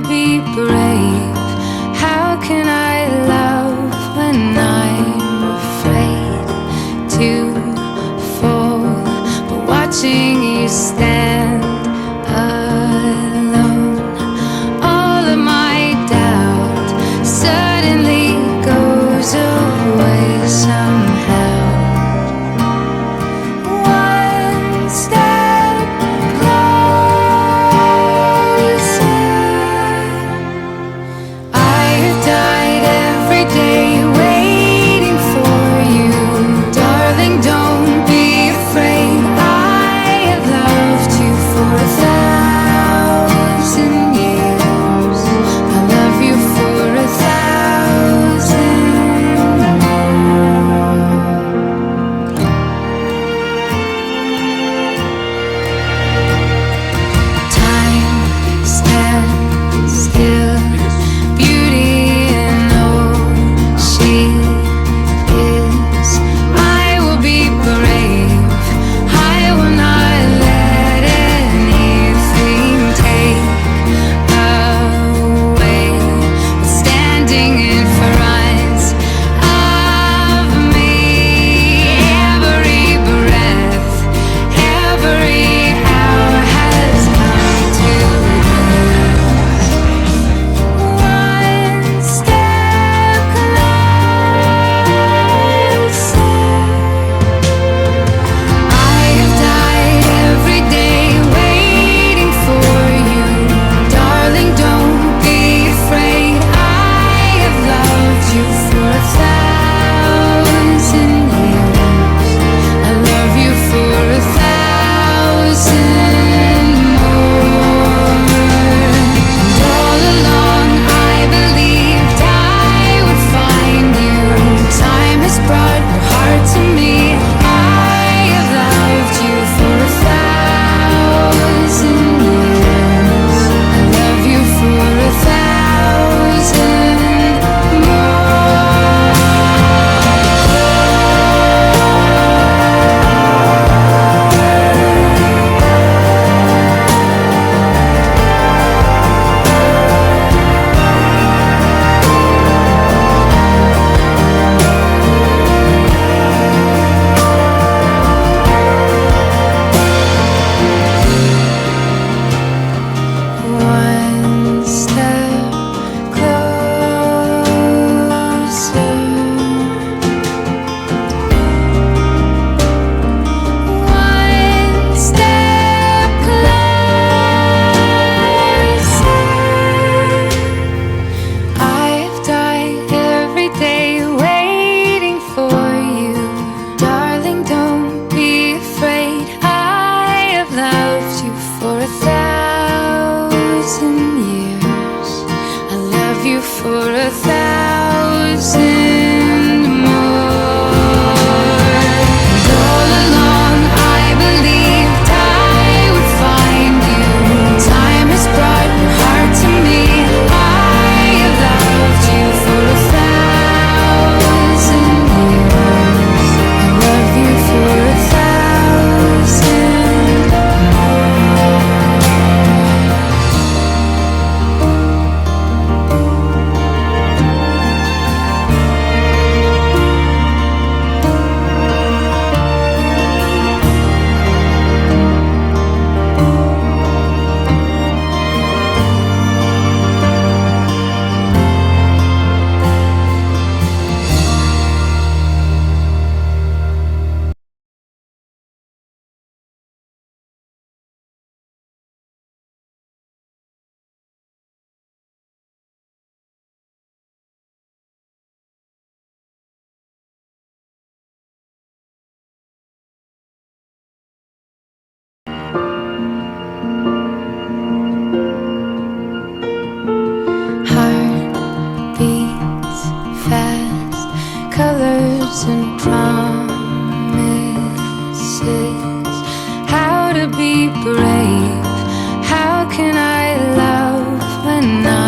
to be brave. How can I love when I'm afraid to fall? But watching you stand alone, all of my doubt suddenly goes away somehow. One step closer. I have died every day waiting for you. Darling, don't be afraid. I have loved you for 1,000 years. I love you for 1,000 Time stands still. Beauty in all she is. I will be brave. I will not let anything take away what's standing in front of me. Every breath, every hour has come to one step closer. I have died every day waiting for you. Darling, don't be afraid. I have loved you for 1,000 years. I love you for 1,000 more. And all along I believed I would find you. Time has brought your heart to me. I have loved you for 1,000 years. I love you for 1,000 one step closer. One step closer. I have died every day waiting for you. Darling, don't be afraid. I have loved you for 1,000 years. I love you for 1,000